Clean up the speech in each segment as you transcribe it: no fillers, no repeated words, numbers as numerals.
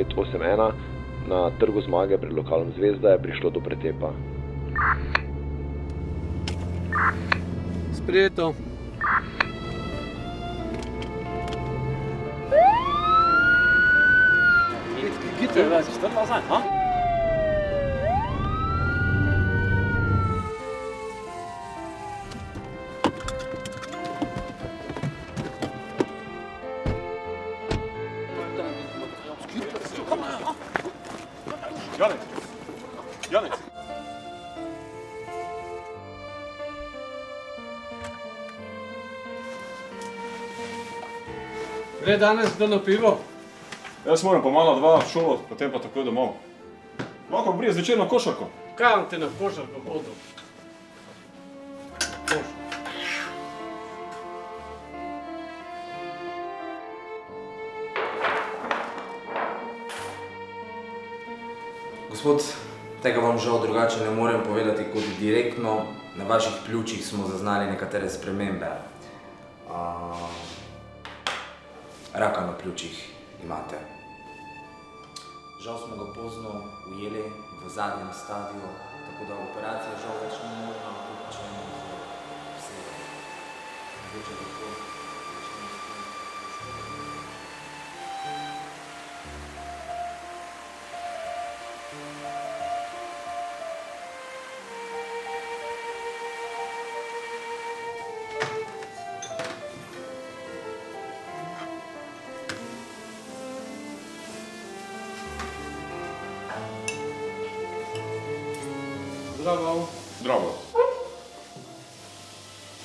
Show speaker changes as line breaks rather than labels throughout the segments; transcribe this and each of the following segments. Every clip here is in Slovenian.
581 na Trgu Zmage pred lokalom Zvezda je prišlo do pretepa.
Sprejeto. Gite več, strn nazaj, ha?
Janez!
Gre danes kdo na pivo?
Jaz moram pa malo dva v šolo, potem pa takoj domov. Lahko brije zvečer na košarko.
Kaj vam te na košarko bodo?
Gospod, tega vam žal drugače ne morem povedati kot direktno. Na vaših pljučih smo zaznali nekatere spremembe. Raka na pljučih imate. Žal smo ga pozno ujeli v zadnjem stadiju, tako da operacija žal več ni možna, kot če ne vse. Mogoče lahko začnemo s tem.
Zdravo.
Zdravo.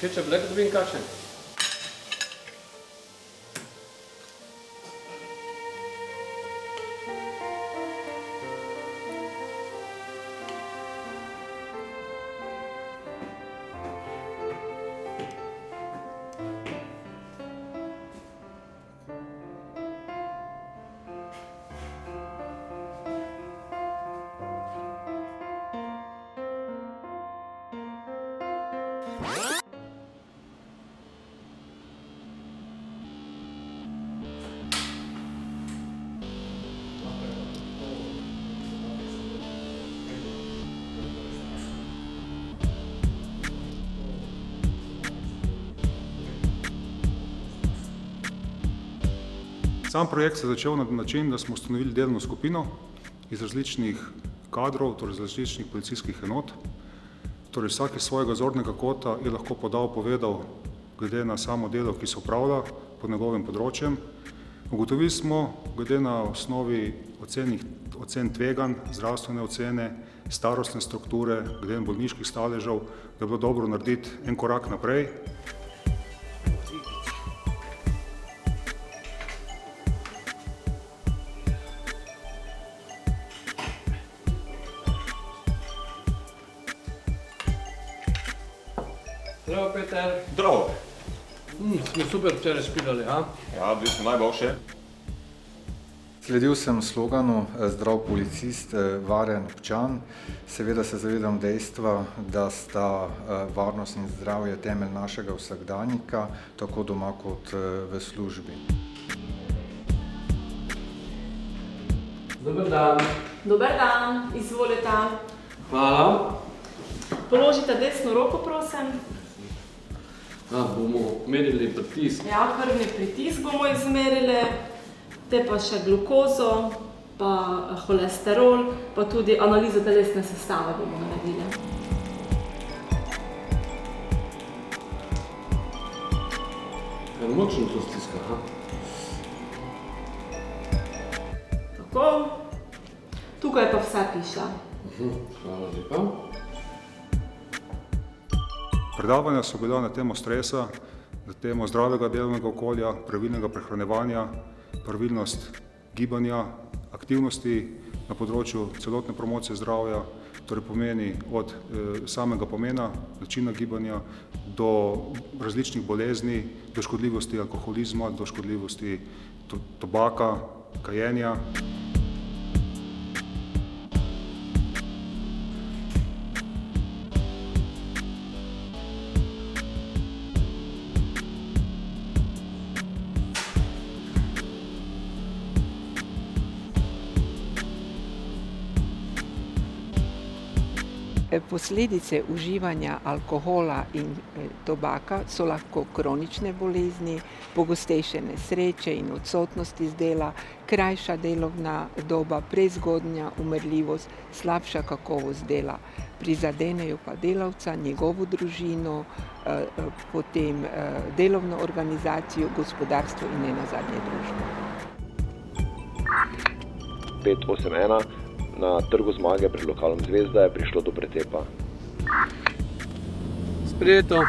Kečep lek dobim kakšen?
Sam projekt se je začel na način, da smo ustanovili delovno skupino iz različnih kadrov, torej iz različnih policijskih enot. Torej vsak iz svojega zornega kota je lahko povedal glede na samo delo, ki se opravlja pod njegovim področjem. Ugotovili smo, glede na osnovi ocen tveganj, zdravstvene ocene, starostne strukture, glede na bolniških staležev, da je bilo dobro narediti en korak naprej.
Zdravo, Peter.
Zdravo.
Smo super včeraj špilali, ha?
Ja, bili smo najboljše.
Sledil sem sloganu Zdrav policist, varen občan. Seveda se zavedam dejstva, da sta varnost in zdravje temelj našega vsakdanjika, tako doma kot v službi.
Dober dan.
Dober dan, izvolite.
Hvala.
Položite desno roko, prosim.
Bomo merili pritisk.
Ja, krvni pritisk bomo izmerili, te pa še glukozo, pa holesterol, pa tudi analizo telesne sestave bomo naredili.
Kar močno to stiska, ha?
Tako. Tukaj pa vse piše.
Hvala lepa.
Predavanja so bila na temo stresa, na temo zdravega delovnega okolja, pravilnega prehranjevanja, pravilnost gibanja, aktivnosti na področju celotne promocije zdravja, torej pomeni od samega pomena, načina gibanja, do različnih bolezni, do škodljivosti alkoholizma, do škodljivosti tobaka, kajenja.
Posledice uživanja alkohola in tobaka so lahko kronične bolezni, pogostejše nesreče in odsotnosti z dela, krajša delovna doba, prezgodnja umrljivost, slabša kakovost dela. Prizadenejo pa delavca, njegovo družino, potem delovno organizacijo, gospodarstvo in nenazadnje družbo.
581. Na Trgu Zmage pred lokalom Zvezda je prišlo do pretepa.
Sprejeto.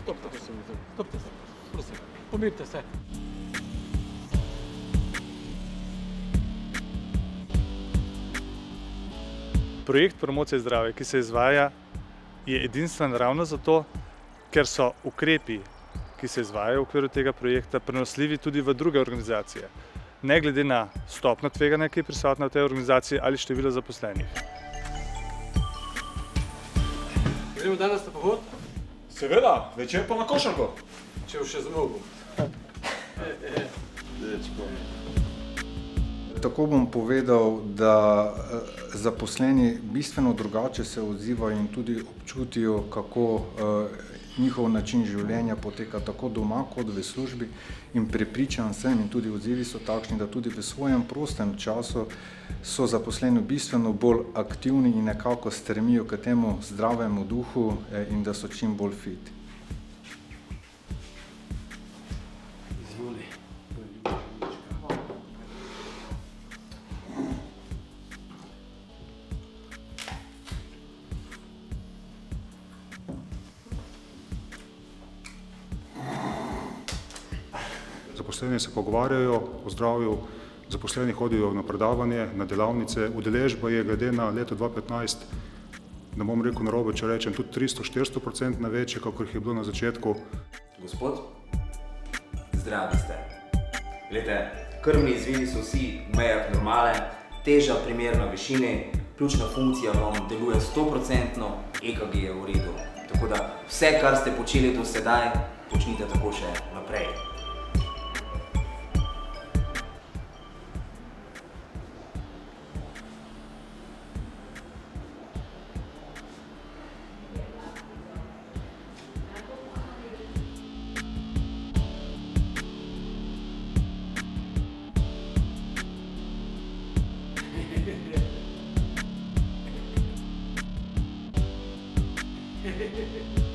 Stopite se, prosim, pomirite se.
Projekt promocije zdravja, ki se izvaja, je edinstven ravno zato, ker so ukrepi, ki se izvajajo v okviru tega projekta, prenosljivi tudi v druge organizacije, ne glede na stopnjo tveganja, ki je prisotna v tej organizaciji ali število zaposlenih.
Gremo danes na pohod?
Seveda, večer pa na košarko.
Če bo še zmogel.
Tako bom povedal, da zaposleni bistveno drugače se odzivajo in tudi občutijo, kako njihov način življenja poteka tako doma kot v službi, in prepričan sem, in tudi odzivi so takšni, da tudi v svojem prostem času so zaposleni bistveno bolj aktivni in nekako stremijo k temu zdravemu duhu in da so čim bolj fit.
Zaposleni se pogovarjajo o zdravju, zaposleni hodijo na predavanje, na delavnice. Udeležba je glede na leto 2015, ne bom rekel narobe, če rečem, tudi 300-400% na večje, kakor jih je bilo na začetku.
Gospod, zdravi ste. Glede, krvni izvidi so vsi v mejah normale, teža primerna višini, pljučna funkcija vam deluje 100%, EKG je v redu. Tako da vse, kar ste počeli do sedaj, počnite tako še naprej.
Hehehe